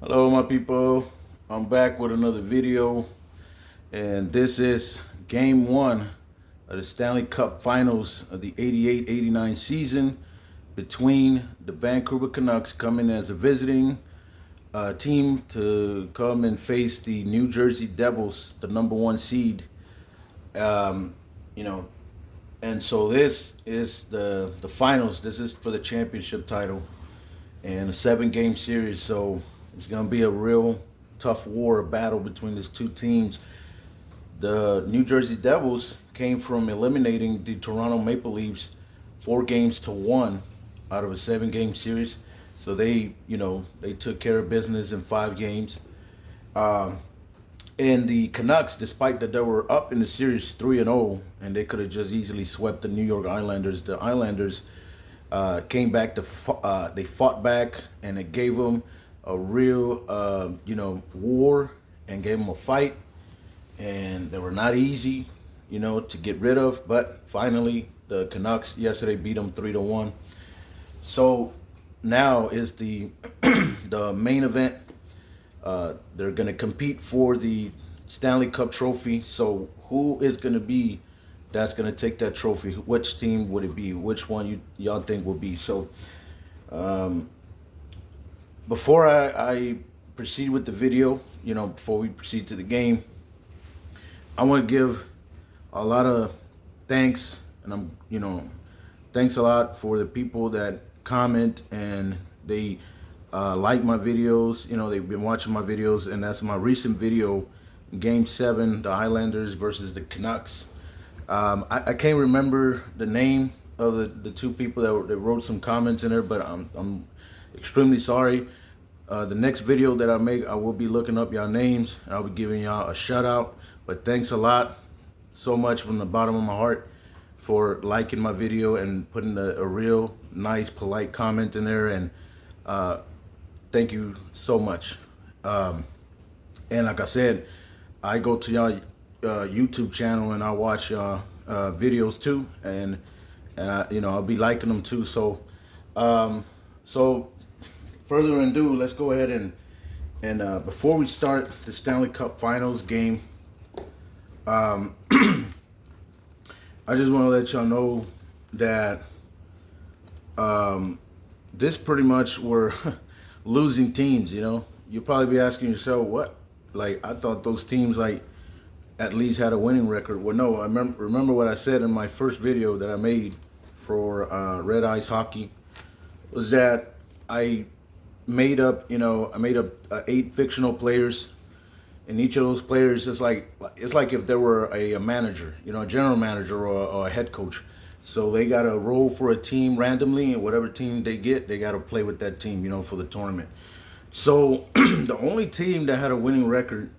Hello, my people. I'm back with another video, and this is game one of the Stanley Cup Finals of the 88-89 season between the Vancouver Canucks coming as a visiting team to come and face the New Jersey Devils, the number one seed. Um, you know, and so this is the finals. This is for the championship title and a seven-game series. So it's going to be a real tough war, a battle between these two teams. The New Jersey Devils came from eliminating the Toronto Maple Leafs 4 games to 1 out of a seven-game series. So they took care of business in 5 games. Um, and the Canucks, despite that they were up in the series 3-0, and they could have just easily swept the New York Islanders. The Islanders came back they fought back, and it gave them a real war, and gave them a fight, and they were not easy to get rid of, but finally the Canucks yesterday beat them 3-1. So now is the the main event. They're going to compete for the Stanley Cup trophy. So who is going to be that's going to take that trophy? Which team would it be? Which one y'all think will be? So um, before I proceed with the video, before we proceed to the game, I want to give a lot of thanks, and thanks a lot for the people that comment and they like my videos. They've been watching my videos, and that's my recent video, Game 7, the Islanders versus the Canucks. I can't remember the name of the two people that wrote some comments in there, but I'm extremely sorry. The next video that I make, I will be looking up y'all names, and I'll be giving y'all a shout out. But thanks a lot, so much from the bottom of my heart, for liking my video and putting a real nice, polite comment in there. And thank you so much. And like I said, I go to y'all YouTube channel and I watch videos too, and I'll be liking them too. So further ado, let's go ahead and before we start the Stanley Cup Finals game, I just want to let y'all know that this pretty much were losing teams. You'll probably be asking yourself, what? Like, I thought those teams at least had a winning record. Well, no, I remember what I said in my first video that I made for Red Ice Hockey, was that I made up 8 fictional players, and each of those players is it's like if there were a manager, a general manager or a head coach. So they got to roll for a team randomly, and whatever team they get, they got to play with that team, for the tournament. So the only team that had a winning record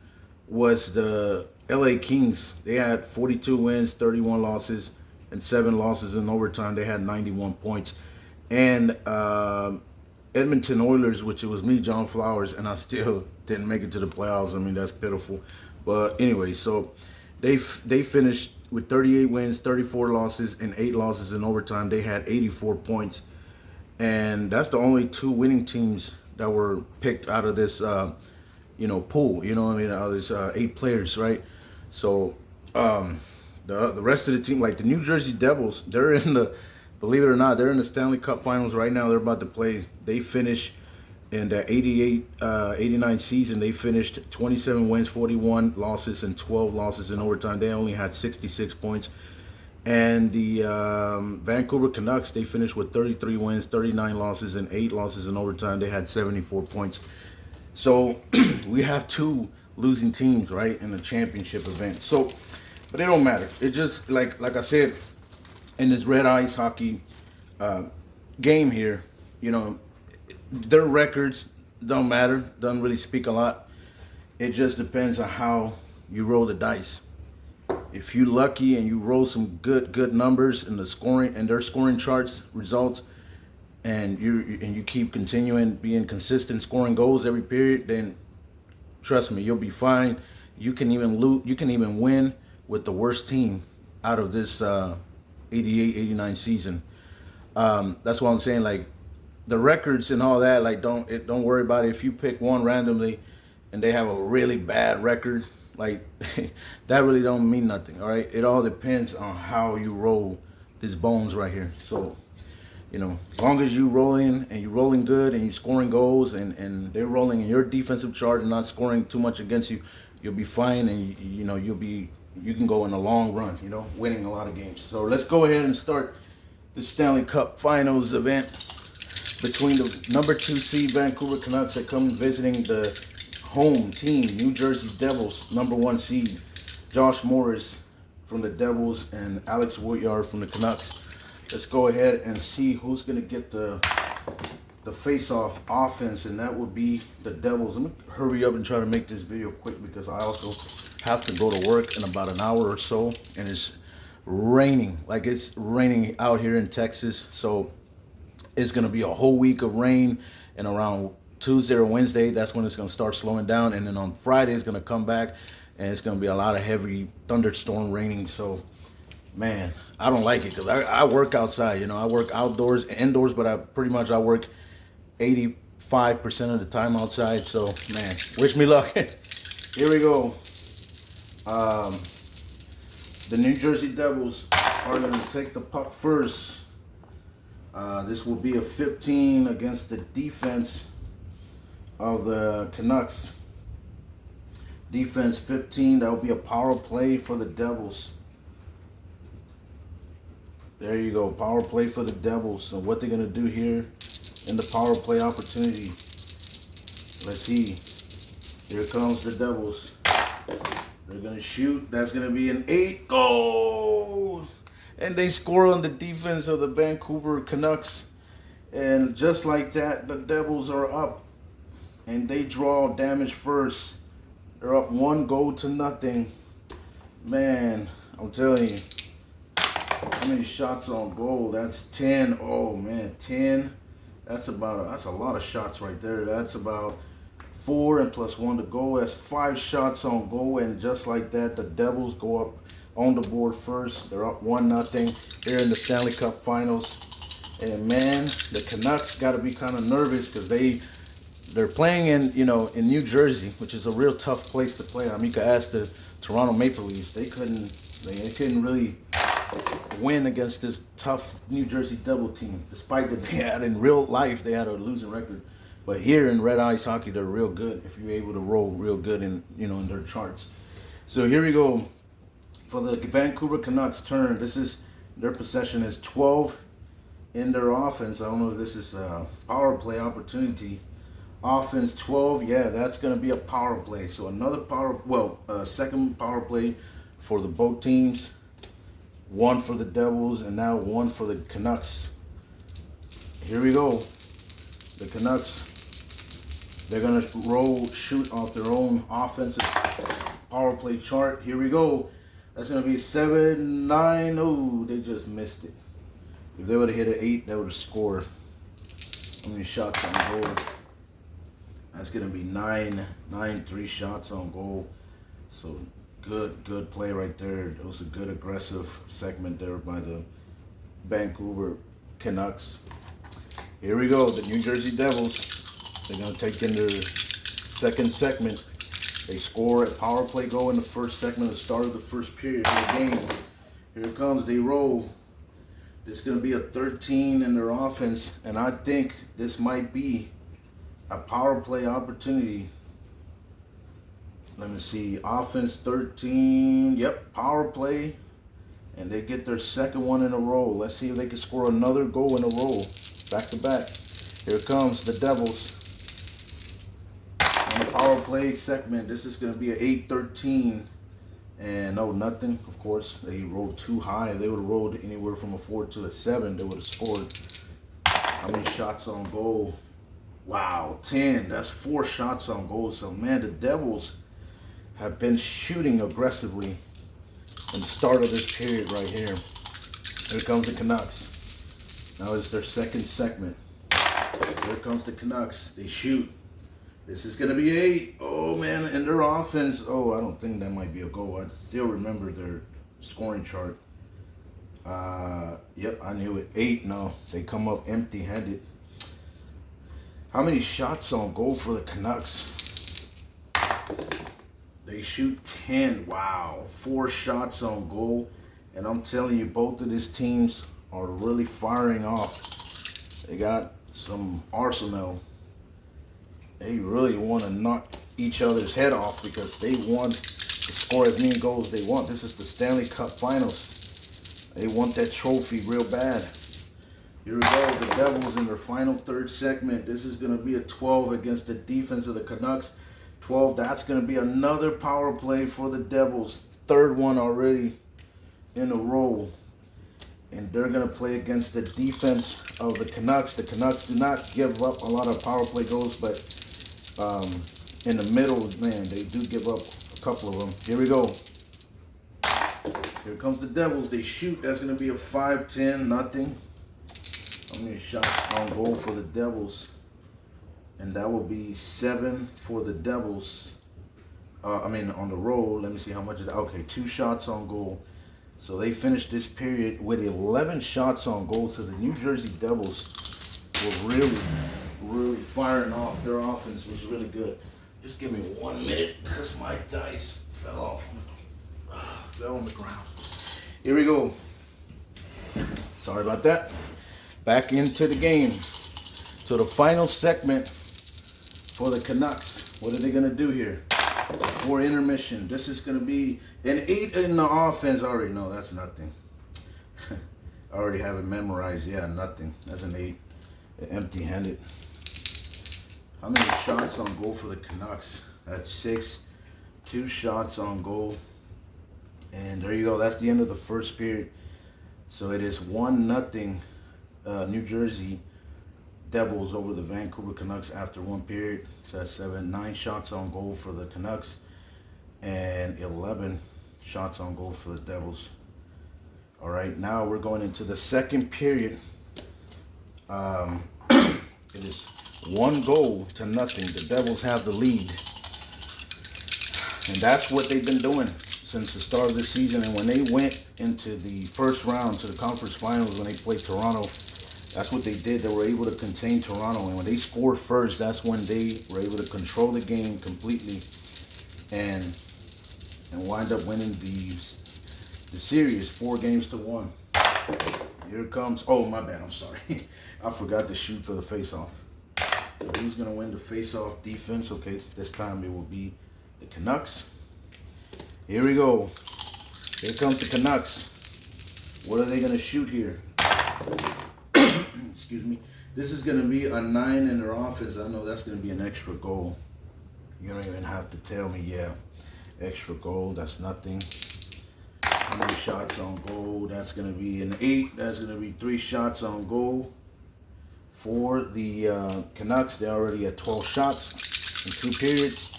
was the LA Kings. They had 42 wins, 31 losses, and 7 losses in overtime. They had 91 points. And Edmonton Oilers, which it was me, John Flowers, and I still didn't make it to the playoffs. I mean, that's pitiful. But anyway, so they finished with 38 wins, 34 losses, and 8 losses in overtime. They had 84 points. And that's the only 2 winning teams that were picked out of this pool, out of this 8 players, right? So the rest of the team, like the New Jersey Devils, believe it or not, they're in the Stanley Cup Finals right now. They're about to play. They finished in the 88-89 season. They finished 27 wins, 41 losses, and 12 losses in overtime. They only had 66 points. And the Vancouver Canucks, they finished with 33 wins, 39 losses, and 8 losses in overtime. They had 74 points. So we have 2 losing teams, right, in the championship event. So, but it don't matter. It just, like I said, in this Red Ice Hockey game here, their records don't matter. Doesn't really speak a lot. It just depends on how you roll the dice. If you're lucky and you roll some good numbers in the scoring and their scoring charts results, and you keep continuing being consistent, scoring goals every period, then trust me, you'll be fine. You can even win with the worst team out of this 88-89 season. That's why I'm saying, like, the records and all that, like don't worry about it. If you pick one randomly and they have a really bad record, like that really don't mean nothing. All right, it all depends on how you roll these bones right here. So as long as you rolling and you rolling good and you scoring goals and they're rolling in your defensive chart and not scoring too much against you, you'll be fine, and you can go in a long run, winning a lot of games. So let's go ahead and start the Stanley Cup Finals event between the number 2 seed Vancouver Canucks that come visiting the home team New Jersey Devils, number 1 seed Josh Morris from the Devils and Alex Woodyard from the Canucks. Let's go ahead and see who's going to get the face-off offense, and that would be the Devils. Let me hurry up and try to make this video quick because I also have to go to work in about an hour or so, and it's raining. Like, it's raining out here in Texas, so it's going to be a whole week of rain, and around Tuesday or Wednesday, that's when it's going to start slowing down, and then on Friday, it's going to come back, and it's going to be a lot of heavy thunderstorm raining. So man, I don't like it because I work outside. I work outdoors, indoors, but I work 85% of the time outside. So man, wish me luck. Here we go. The New Jersey Devils are going to take the puck first. This will be a 15 against the defense of the Canucks. Defense 15. That will be a power play for the Devils. There you go, power play for the Devils. So what they're going to do here in the power play opportunity. Let's see. Here comes the Devils. They're going to shoot. That's going to be an 8 goal. And they score on the defense of the Vancouver Canucks. And just like that, the Devils are up. And they draw damage first. They're up 1-0. Man, I'm telling you. How many shots on goal? That's 10. Oh man, 10. That's a lot of shots right there. That's about 4 and plus 1 to go. That's 5 shots on goal, and just like that, the Devils go up on the board first. They're up 1-0 here in the Stanley Cup Finals. And man, the Canucks got to be kind of nervous because they're playing in New Jersey, which is a real tough place to play. I mean, you could ask the Toronto Maple Leafs. They couldn't really win against this tough New Jersey Devil team, despite that they had in real life they had a losing record. But here in Red Ice Hockey, they're real good if you're able to roll real good in in their charts. So here we go for the Vancouver Canucks turn. This is their possession is 12 in their offense. I don't know if this is a power play opportunity. Offense 12, yeah, that's going to be a power play. So another second power play for the both teams. 1 for the Devils and now 1 for the Canucks. Here we go. The Canucks, they're going to shoot off their own offensive power play chart. Here we go. That's going to be 7-9. Oh, they just missed it. If they would have hit an 8, they would have scored. How many shots on goal? That's going to be 3 shots on goal. So good play right there. It was a good aggressive segment there by the Vancouver Canucks. Here we go. The New Jersey Devils. They're going to take in their second segment. They score a power play goal in the first segment, the start of the first period of the game. Here it comes. They roll. This is going to be a 13 in their offense, and I think this might be a power play opportunity. Let me see. Offense 13. Yep, power play. And they get their second one in a row. Let's see if they can score another goal in a row. Back to back. Here comes the Devils. On the power play segment, this is going to be an 8-13. And no, nothing. Of course, they rolled too high. If they would have rolled anywhere from a 4 to a 7, they would have scored. How many shots on goal? Wow, 10. That's 4 shots on goal. So, man, the Devils have been shooting aggressively in the start of this period right here. Here comes the Canucks. Now it's their second segment. Here comes the Canucks. They shoot. This is going to be 8. Oh, man, and their offense. Oh, I don't think that might be a goal. I still remember their scoring chart. Yep, I knew it. 8. No, they come up empty-handed. How many shots on goal for the Canucks? They shoot 10. Wow. 4 shots on goal. And I'm telling you, both of these teams are really firing off. They got some arsenal. They really want to knock each other's head off because they want to score as many goals as they want. This is the Stanley Cup Finals. They want that trophy real bad. Here we go. The Devils in their final third segment. This is going to be a 12 against the defense of the Canucks. 12. That's going to be another power play for the Devils. Third one already in a row. And they're going to play against the defense of the Canucks. The Canucks do not give up a lot of power play goals, but in the middle, man, they do give up a couple of them. Here we go. Here comes the Devils. They shoot. That's going to be a 5-10, nothing. How many shots on goal for the Devils? And that will be 7 for the Devils. On the roll. Let me see how much is that. Okay, 2 shots on goal. So they finished this period with 11 shots on goal. So the New Jersey Devils were really firing off. Their offense was really good. Just give me 1 minute because my dice fell off. Fell on the ground. Here we go. Sorry about that. Back into the game. So the final segment for the Canucks. What are they going to do here? For intermission. This is going to be an 8 in the offense. I already know that's nothing. I already have it memorized. Yeah, nothing. That's an 8. Empty-handed. How many shots on goal for the Canucks? That's 6. 2 shots on goal. And there you go. That's the end of the first period. So it is 1-0 New Jersey Devils over the Vancouver Canucks after 1 period. So that's 9 shots on goal for the Canucks and 11 shots on goal for the Devils. All right, now we're going into the second period. It is 1-0. The Devils have the lead. And that's what they've been doing since the start of the season. And when they went into the first round to the conference finals, when they played Toronto, that's what they did. They were able to contain Toronto. And when they scored first, that's when they were able to control the game completely and wind up winning the series 4-1. Here it comes. Oh, my bad. I'm sorry. I forgot to shoot for the face-off. So who's going to win the face-off defense? Okay, this time it will be the Canucks. Here we go. Here comes the Canucks. What are they going to shoot here? Excuse me. This is going to be a 9 in their offense. I know that's going to be an extra goal. You don't even have to tell me, yeah. Extra goal, that's nothing. How many shots on goal? That's going to be an 8. That's going to be 3 shots on goal. For the Canucks, they're already at 12 shots in 2 periods.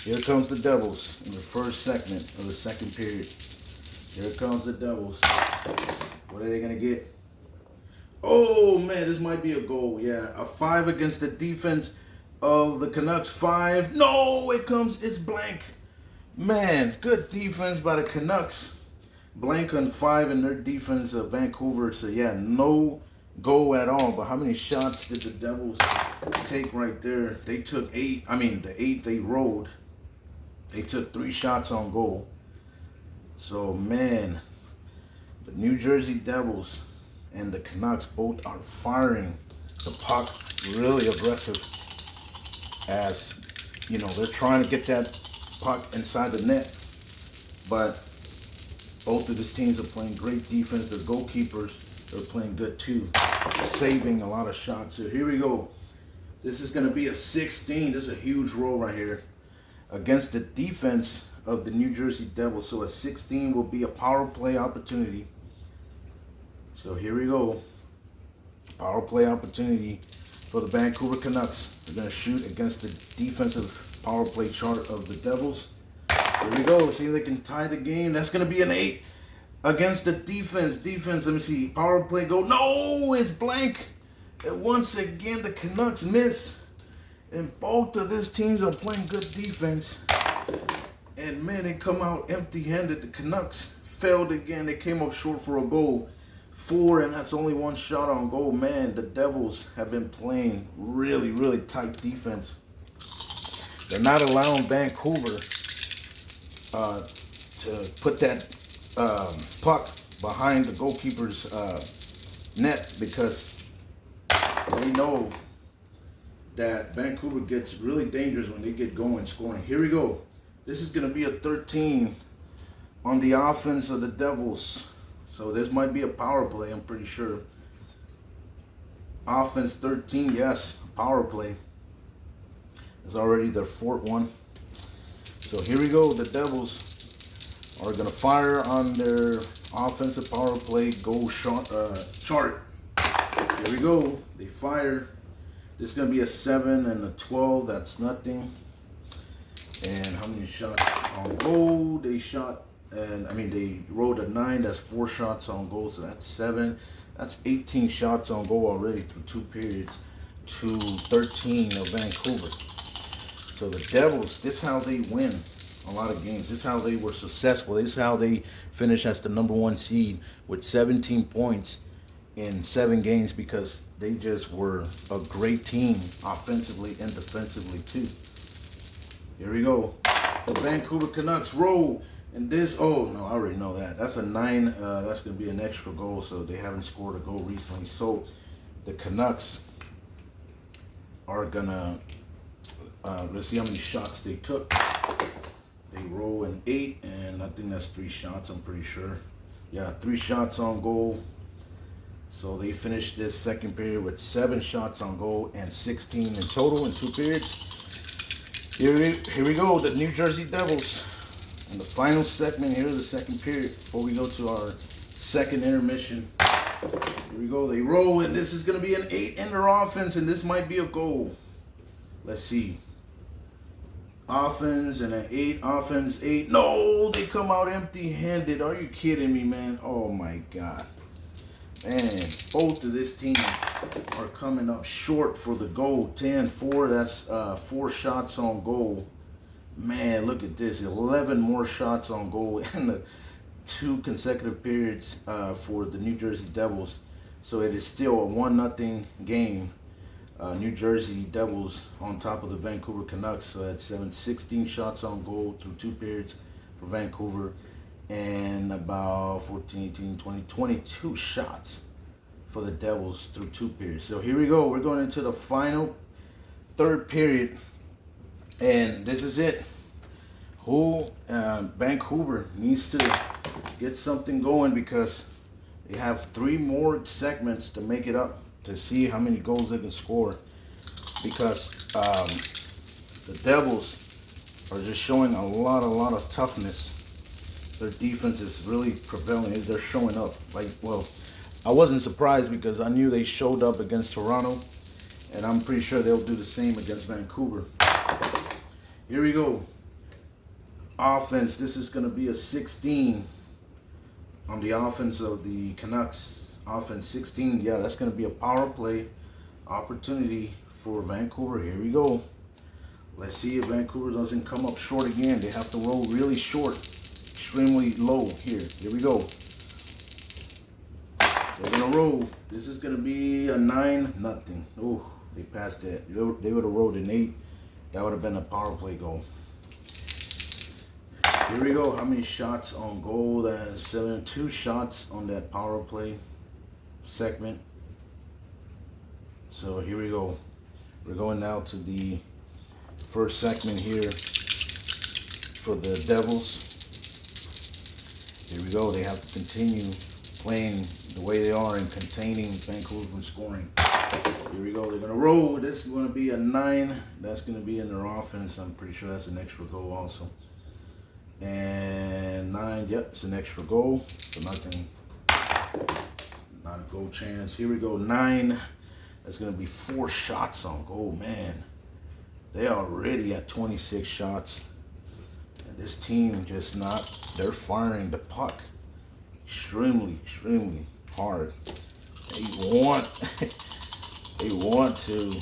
Here comes the Devils in the first segment of the second period. Here comes the Devils. What are they going to get? Oh, man, this might be a goal. Yeah, a 5 against the defense of the Canucks. 5. No, it's blank. Man, good defense by the Canucks. Blank on 5 in their defense of Vancouver. So, yeah, no goal at all. But how many shots did the Devils take right there? They took 8. The 8 they rolled. They took 3 shots on goal. So, man, the New Jersey Devils and the Canucks both are firing the puck really aggressive as, they're trying to get that puck inside the net. But both of these teams are playing great defense. Their goalkeepers are playing good too, saving a lot of shots. So here we go. This is going to be a 16. This is a huge roll right here against the defense of the New Jersey Devils. So a 16 will be a power play opportunity. So here we go. Power play opportunity for the Vancouver Canucks. They're going to shoot against the defensive power play chart of the Devils. Here we go. See if they can tie the game. That's going to be an 8 against the defense. Let me see. Power play go. No, it's blank. And once again, the Canucks miss. And both of these teams are playing good defense. And, man, they come out empty-handed. The Canucks failed again. They came up short for a goal. 4, and that's only 1 shot on goal. Man, the Devils have been playing really, really tight defense. They're not allowing Vancouver to put that puck behind the goalkeeper's net, because they know that Vancouver gets really dangerous when they get going scoring. Here we go. This is going to be a 13 on the offense of the Devils. So this might be a power play, I'm pretty sure. Offense 13, yes, power play. It's already their 4th one. So here we go. The Devils are going to fire on their offensive power play goal chart. Here we go. They fire. This is going to be a 7 and a 12. That's nothing. And how many shots on goal? They shot, and they rolled a 9. That's 4 shots on goal. So that's 7. That's 18 shots on goal already through 2 periods to 13 of Vancouver. So the Devils, this is how they win a lot of games. This is how they were successful. This is how they finished as the #1 seed with 17 points in 7 games, because they just were a great team offensively and defensively too. Here we go. The Vancouver Canucks roll. And this, oh no, I already know that. That's a 9. That's going to be an extra goal, so they haven't scored a goal recently. So the Canucks are going to, let's see how many shots they took. They roll an 8, and I think that's 3 shots, I'm pretty sure. Yeah, 3 shots on goal. So they finished this second period with 7 shots on goal and 16 in total in 2 periods. Here we go, the New Jersey Devils. In the final segment here, the second period, before we go to our second intermission. Here we go, they roll, and this is going to be an 8 in their offense, and this might be a goal. Let's see. Offense and an 8, offense 8. No, they come out empty-handed. Are you kidding me, man? Oh my God. Man, both of this team are coming up short for the goal. 10-4, that's 4 shots on goal. Man, look at this. 11 more shots on goal in the 2 consecutive periods for the New Jersey Devils. So it is still a 1-0 game. New Jersey Devils on top of the Vancouver Canucks at 16 shots on goal through 2 periods for Vancouver, and about 14, 18, 20, 22 shots for the Devils through 2 periods. So here we go. We're going into the final 3rd period, and this is it. Vancouver needs to get something going, because they have 3 more segments to make it up, to see how many goals they can score, because the Devils are just showing a lot of toughness. Their defense is really prevailing. They're showing up. I wasn't surprised, because I knew they showed up against Toronto, and I'm pretty sure they'll do the same against Vancouver. Here we go. Offense, this is going to be a 16 on the offense of the Canucks. Offense 16, yeah, that's going to be a power play opportunity for Vancouver. Here we go. Let's see if Vancouver doesn't come up short again. They have to roll really short, extremely low here. Here we go. They're going to roll. This is going to be a 9-0. Oh, they passed that. They would have rolled an 8. That would have been a power play goal. Here we go. How many shots on goal? That's 2 shots on that power play segment. So here we go. We're going now to the first segment here for the Devils. Here we go. They have to continue playing the way they are and containing Vancouver from scoring. Here we go. They're going to roll. This is going to be a 9. That's going to be in their offense. I'm pretty sure that's an extra goal also. And 9, yep, it's an extra goal. So nothing, not a goal chance. Here we go, 9. That's going to be 4 shots on goal. Man, they are already at 26 shots. And this team just not, they're firing the puck extremely hard. They want, they want to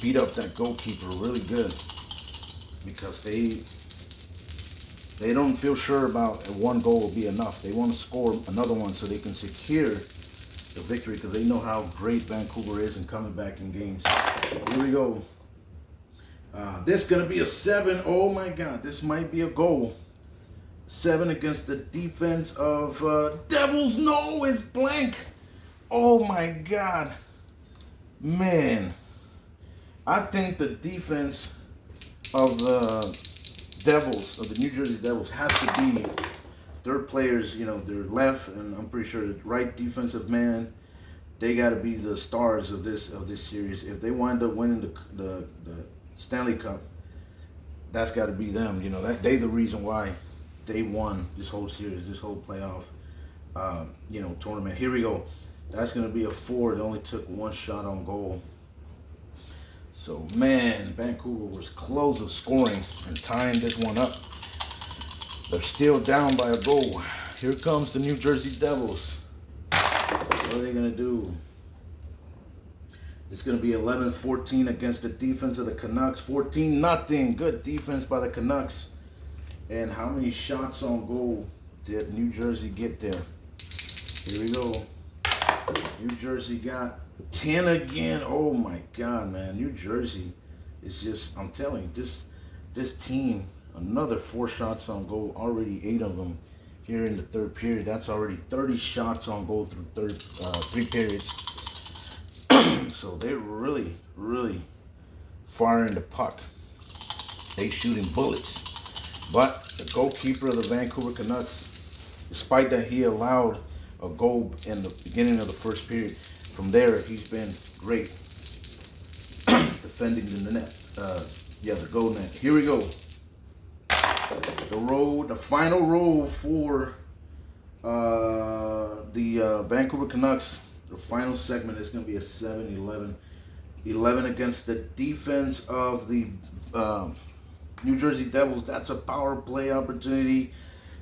beat up that goalkeeper really good, because They don't feel sure about one goal will be enough. They want to score another one so they can secure the victory because they know how great Vancouver is in coming back in games. Here we go. This is going to be a 7. Oh my God, this might be a goal. 7 against the defense of Devils. No, it's blank. Oh my God. Man. I think the defense of the Devils, of the New Jersey Devils, has to be their players, you know, their left, and I'm pretty sure the right defensive man. They got to be the stars of this series. If they wind up winning the Stanley Cup, that's got to be them. You know, that they the reason why they won this whole series, this whole playoff, tournament. Here we go. That's going to be a 4. It only took 1 shot on goal. So, man, Vancouver was close of scoring and tying this one up. They're still down by a goal. Here comes the New Jersey Devils. What are they going to do? It's going to be 11-14 against the defense of the Canucks. 14-0. Good defense by the Canucks. And how many shots on goal did New Jersey get there? Here we go. New Jersey got 10 again. Oh my God, man. New Jersey is just, I'm telling you, this team, another 4 shots on goal, already 8 of them here in the third period. That's already 30 shots on goal through 3 periods. So they're really, really firing the puck. They shooting bullets. But the goalkeeper of the Vancouver Canucks, despite that he allowed a goal in the beginning of the first period, from there he's been great defending the net. The goal net. Here we go. The final row for the Vancouver Canucks. The final segment is going to be a 7-11. 11 against the defense of the New Jersey Devils. That's a power play opportunity.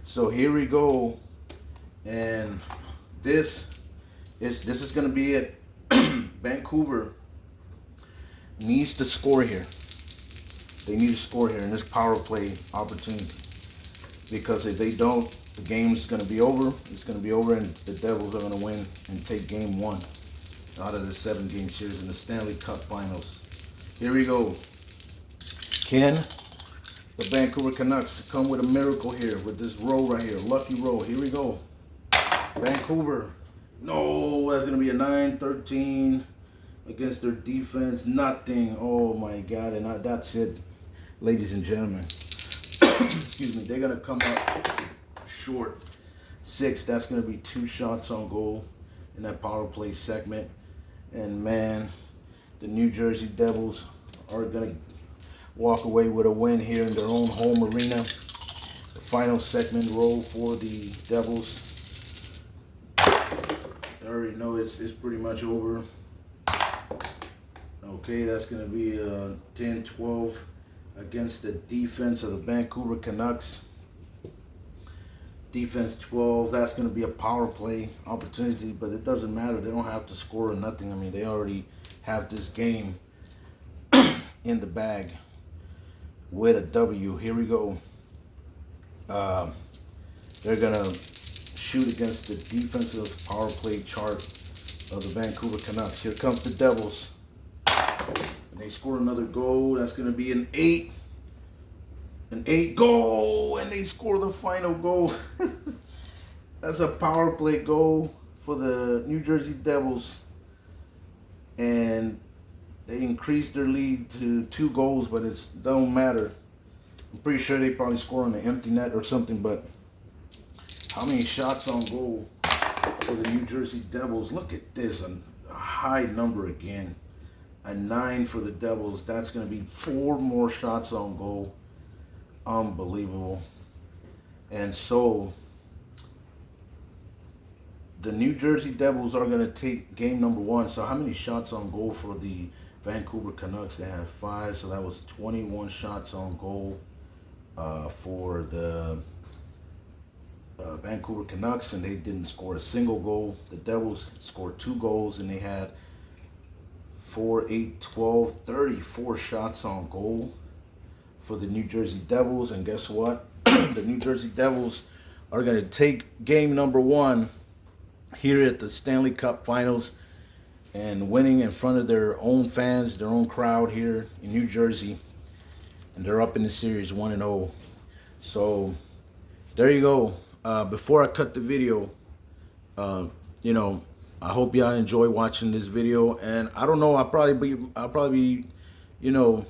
So here we go. And this is going to be it. Vancouver needs to score here. They need to score here in this power play opportunity. Because if they don't, the game's going to be over. It's going to be over, and the Devils are going to win and take game 1 out of the 7-game series in the Stanley Cup Finals. Here we go. Can the Vancouver Canucks come with a miracle here with this row right here? Lucky row. Here we go. Vancouver. No, that's going to be a 9-13 against their defense. Nothing. Oh, my God. And that's it, ladies and gentlemen. Excuse me. They're going to come up short. 6. That's going to be 2 shots on goal in that power play segment. And, man, the New Jersey Devils are going to walk away with a win here in their own home arena. The final segment roll for the Devils. I already know it's pretty much over. Okay, that's going to be 10-12 against the defense of the Vancouver Canucks. Defense 12, that's going to be a power play opportunity, but it doesn't matter. They don't have to score or nothing. I mean, they already have this game in the bag with a W. Here we go. They're going to shoot against the defensive power play chart of the Vancouver Canucks. Here comes the Devils. And they score another goal. That's going to be an 8. An 8 goal, and they score the final goal. That's a power play goal for the New Jersey Devils. And they increased their lead to 2 goals, but it don't matter. I'm pretty sure they probably score on the empty net or something, but how many shots on goal for the New Jersey Devils? Look at this, a high number again. A 9 for the Devils. That's going to be 4 more shots on goal. Unbelievable. And so the New Jersey Devils are going to take game number 1. So how many shots on goal for the Vancouver Canucks? They had 5, so that was 21 shots on goal for the Vancouver Canucks, and they didn't score a single goal. The Devils scored 2 goals, and they had 4, 8, 12, 34 shots on goal for the New Jersey Devils. And guess what? the New Jersey Devils are going to take game number 1 here at the Stanley Cup Finals and winning in front of their own fans, their own crowd here in New Jersey. And they're up in the series 1-0. So there you go. Before I cut the video, you know, I hope y'all enjoy watching this video. And I don't know, I'll probably be, you know,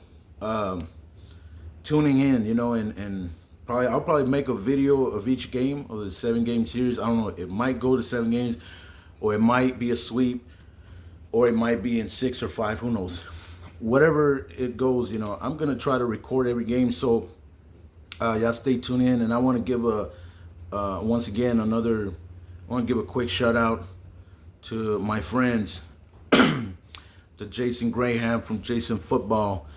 tuning in, you know, and I'll probably make a video of each game of the 7-game series. I don't know. It might go to 7 games, or it might be a sweep, or it might be in 6 or 5. Who knows? Whatever it goes, you know, I'm gonna try to record every game. So y'all stay tuned in, and I want to give once again I want to give a quick shout out to my friends, to Jason Graham from Jason Football,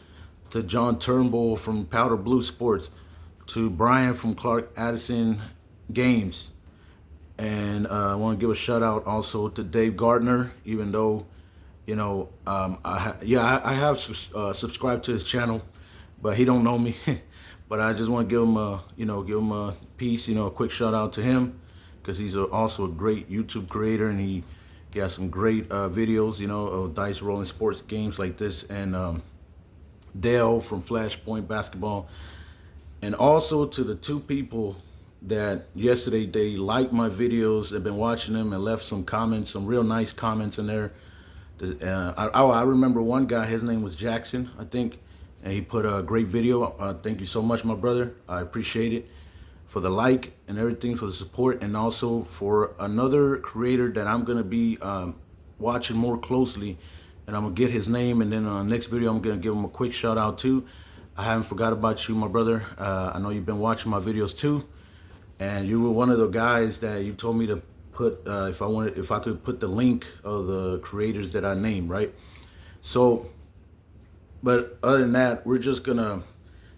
to John Turnbull from Powder Blue Sports, to Brian from Clark Addison Games. And I want to give a shout out also to Dave Gardner, even though, you know, I have subscribed to his channel, but he don't know me. But I just want to give him a piece, you know, a quick shout out to him, because he's also a great YouTube creator, and he has some great videos, you know, of dice rolling sports games like this. And Dale from Flashpoint Basketball. And also to the 2 people that yesterday, they liked my videos, they've been watching them and left some comments, some real nice comments in there. I remember one guy, his name was Jackson, I think, and he put a great video. Thank you so much, my brother. I appreciate it, for the like and everything, for the support, and also for another creator that I'm gonna be watching more closely, and I'm gonna get his name, and then on the next video I'm gonna give him a quick shout out too. I haven't forgot about you, my brother. I know you've been watching my videos too, and you were one of the guys that you told me to put if I could put the link of the creators that I named, right? So, but other than that, we're just gonna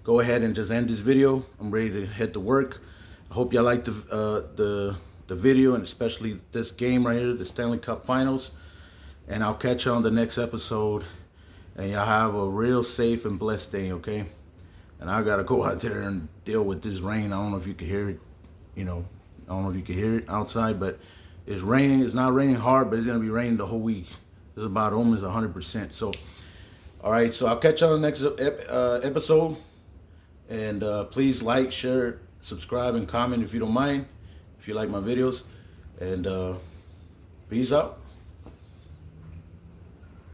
go ahead and just end this video. I'm ready to head to work. I hope y'all like the video, and especially this game right here, the Stanley Cup Finals. And I'll catch you on the next episode. And y'all have a real safe and blessed day, okay? And I gotta go out there and deal with this rain. I don't know if you can hear it, you know. I don't know if you can hear it outside, but it's raining. It's not raining hard, but it's gonna be raining the whole week. It's about almost 100%. So, all right. So I'll catch you on the next episode. And please like, share, subscribe, and comment if you don't mind, if you like my videos. And peace out.